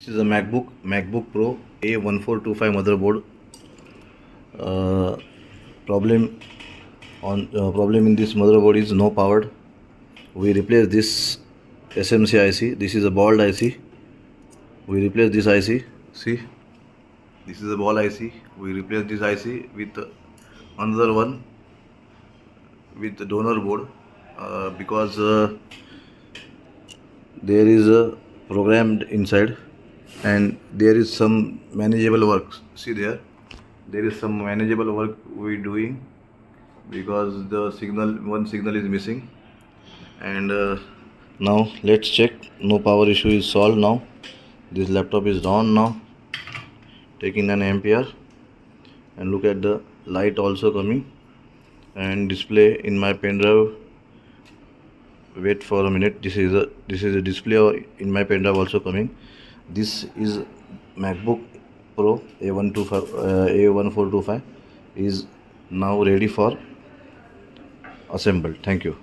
This is a MacBook Pro A1425 motherboard. Uh, problem in this motherboard is no power. We replace this SMC IC. This is a bald IC. We replace this IC. See, this is a ball IC. We replace this IC with another one with the donor board because there is a programmed inside and there is some manageable work. See there is some manageable work we doing because the one signal is missing. And now let's check. No power issue is solved now. This laptop is on now, taking an ampere, and look at the light also coming and display in my pen drive. Wait for a minute. This is a display in my pen drive also coming. This is MacBook Pro A1425 is now ready for assembled. Thank you.